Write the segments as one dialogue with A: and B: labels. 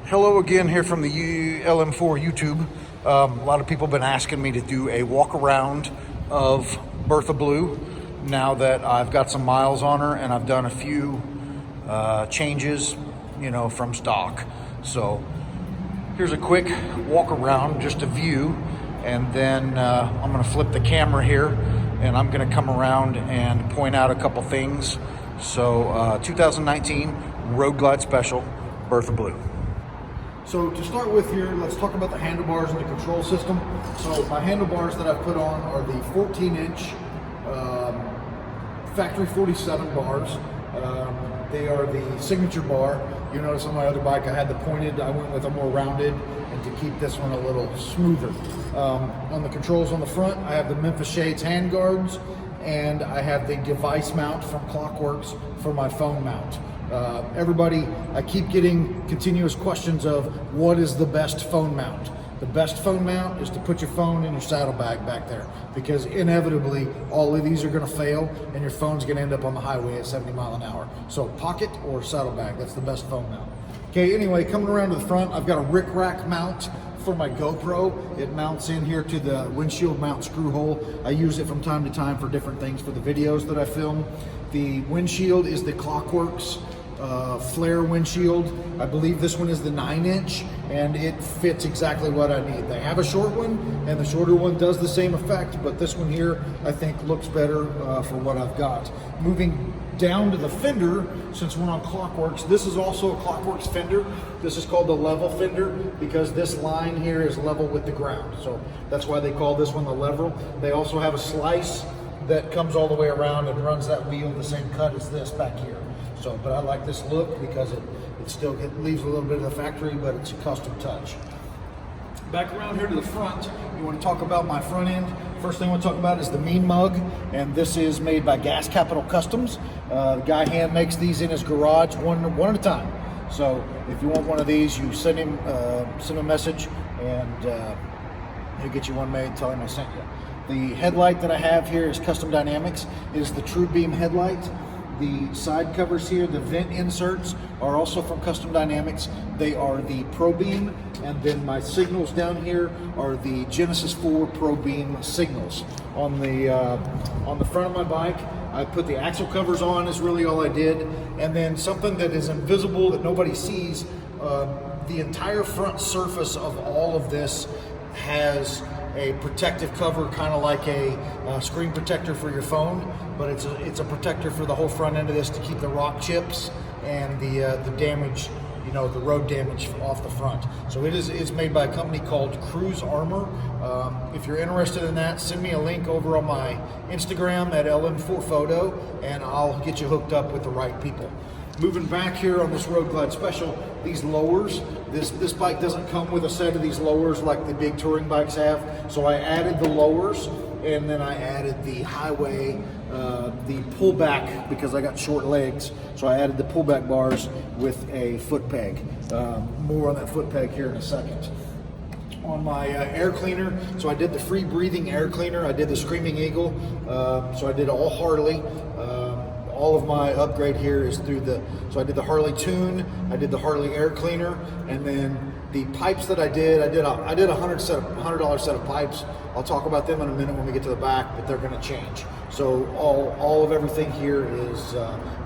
A: Hello again here from the LM4 YouTube. A lot of people have been asking me to do a walk around of Billiard Blue now that I've got some miles on her and I've done a few changes, from stock. So here's a quick walk around, just a view, and then I'm going to flip the camera here and I'm going to come around and point out a couple things. So 2019 Roadglide Special, Billiard Blue. So to start with here, let's talk about the handlebars and the control system. So my handlebars that I've put on are the 14-inch factory 47 bars. They are the signature bar. You notice on my other bike I had the pointed, I went with a more rounded, and to keep this one a little smoother. On the controls on the front, I have the Memphis Shades hand guards, and I have the device mount from Clockworks for my phone mount. Everybody, I keep getting continuous questions of what is the best phone mount. The best phone mount is to put your phone in your saddlebag back there, because inevitably all of these are going to fail and your phone's going to end up on the highway at 70 miles an hour. So pocket or saddlebag, that's the best phone mount. Okay, anyway, coming around to the front, I've got a Rick Rack mount for my GoPro. It mounts in here to the windshield mount screw hole. I use it from time to time for different things for the videos that I film. The windshield is the Clockworks flare windshield. I believe this one is the 9-inch, and it fits exactly what I need. They have a short one, and the shorter one does the same effect, but this one here I think looks better for what I've got. Moving down to the fender, since we're on Clockworks, this is also a Clockworks fender. This is called the level fender because this line here is level with the ground, so that's why they call this one the level. They also have a slice that comes all the way around and runs that wheel the same cut as this back here. So, but I like this look because it still leaves a little bit of the factory, but it's a custom touch. Back around here to the front, you want to talk about my front end. First thing I want to talk about is the Mean Mug, and this is made by Gas Capital Customs. The guy hand makes these in his garage one at a time. So if you want one of these, you send him a message, and he'll get you one made. Tell him I sent you. The headlight that I have here is Custom Dynamics. It is the True Beam headlight. The side covers here, the vent inserts, are also from Custom Dynamics. They are the Pro Beam, and then my signals down here are the Genesis 4 Pro Beam signals. On the front of my bike, I put the axle covers on, is really all I did, and then something that is invisible that nobody sees, the entire front surface of all of this has a protective cover, kind of like a screen protector for your phone, but it's a protector for the whole front end of this to keep the rock chips and the damage, the road damage off the front. So it's made by a company called Cruise Armor. If you're interested in that, send me a link over on my Instagram at LM4Photo, and I'll get you hooked up with the right people. Moving back here on this Roadglide Special, these lowers, this bike doesn't come with a set of these lowers like the big touring bikes have, so I added the lowers, and then I added the highway, the pullback, because I got short legs, so I added the pullback bars with a foot peg. More on that foot peg here in a second. On my air cleaner, so I did the free breathing air cleaner, I did the Screaming Eagle, so I did all Harley. All of my upgrade here is through so I did the Harley Tune, I did the Harley Air Cleaner, and then the pipes that I did a $100 set of pipes. I'll talk about them in a minute when we get to the back, but they're going to change. So all of everything here is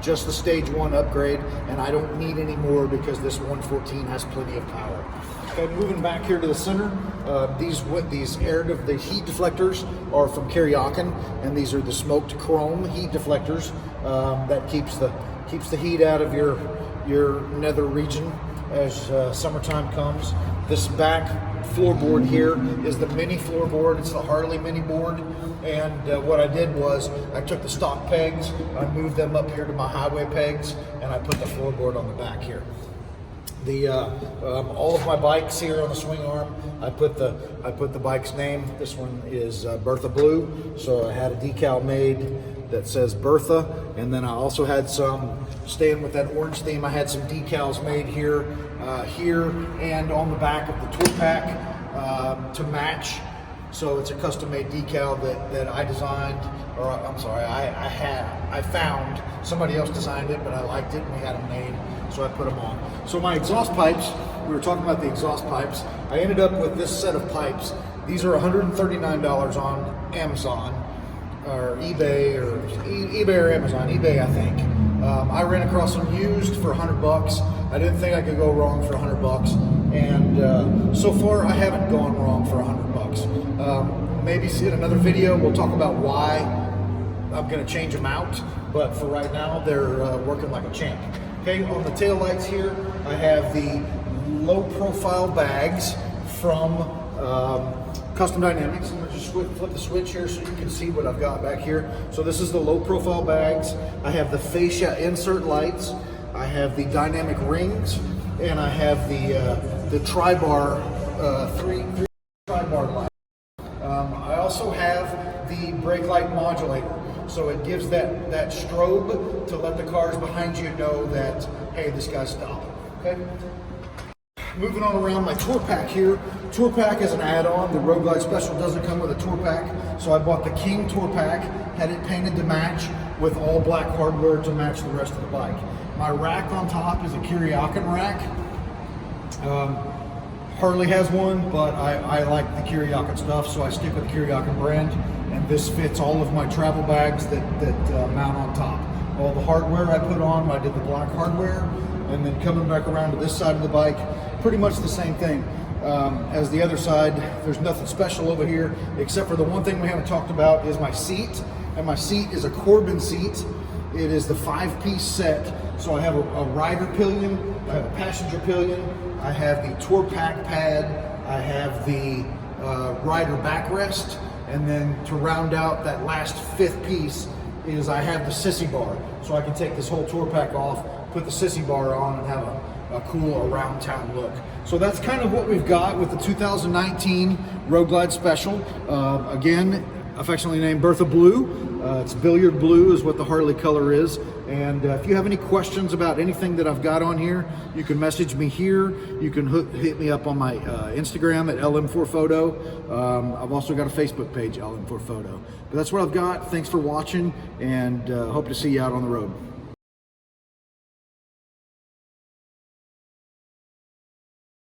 A: just the stage 1 upgrade, and I don't need any more because this 114 has plenty of power. Okay, moving back here to the center, these heat deflectors are from Karyakyn, and these are the smoked chrome heat deflectors that keeps the heat out of your nether region as summertime comes. This back floorboard here is the mini floorboard. It's the Harley mini board, and what I did was I took the stock pegs, I moved them up here to my highway pegs, and I put the floorboard on the back here. All of my bikes here on the swing arm, I put the bike's name. This one is Billiard Blue, so I had a decal made that says Bertha, and then I also had some, staying with that orange theme, I had some decals made here and on the back of the tool pack to match. So it's a custom made decal that I designed, or I'm sorry, I found Somebody else designed it, but I liked it and we had them made, so I put them on. So my exhaust pipes, we were talking about the exhaust pipes. I ended up with this set of pipes. These are $139 on Amazon or eBay or Amazon. eBay, I think. I ran across them used for $100. I didn't think I could go wrong for $100, and so far I haven't gone wrong for $100. Maybe see in another video we'll talk about why I'm going to change them out, but for right now they're working like a champ. Okay, on the tail lights here I have the low profile bags from Custom Dynamics. I'm going to just flip the switch here so you can see what I've got back here. So this is the low profile bags. I have the fascia insert lights. I have the dynamic rings, and I have the tri-bar, three tri-bar light. I also have the brake light modulator. So it gives that strobe to let the cars behind you know that, hey, this guy's stopping, okay? Moving on around my tour pack here. Tour pack is an add-on. The Roadglide Special doesn't come with a tour pack, so I bought the King tour pack, had it painted to match with all black hardware to match the rest of the bike. My rack on top is a Kiriakin rack. Harley has one, but I like the Kiriakin stuff, so I stick with the Kiriakin brand, and this fits all of my travel bags that mount on top. All the hardware I put on, I did the black hardware, and then coming back around to this side of the bike, pretty much the same thing as the other side. There's nothing special over here, except for the one thing we haven't talked about is my seat, and my seat is a Corbin seat. It is the 5-piece set, so I have a rider pillion, I have a passenger pillion, I have the tour pack pad, I have the rider backrest, and then to round out that last 5th piece is I have the sissy bar, so I can take this whole tour pack off, put the sissy bar on, and have a cool around town look. So that's kind of what we've got with the 2019 Roadglide Special. Again, affectionately named Bertha Blue. It's Billiard Blue is what the Harley color is. And if you have any questions about anything that I've got on here, you can message me here. You can hit me up on my Instagram at LM4Photo. I've also got a Facebook page, LM4Photo. But that's what I've got. Thanks for watching, and hope to see you out on the road.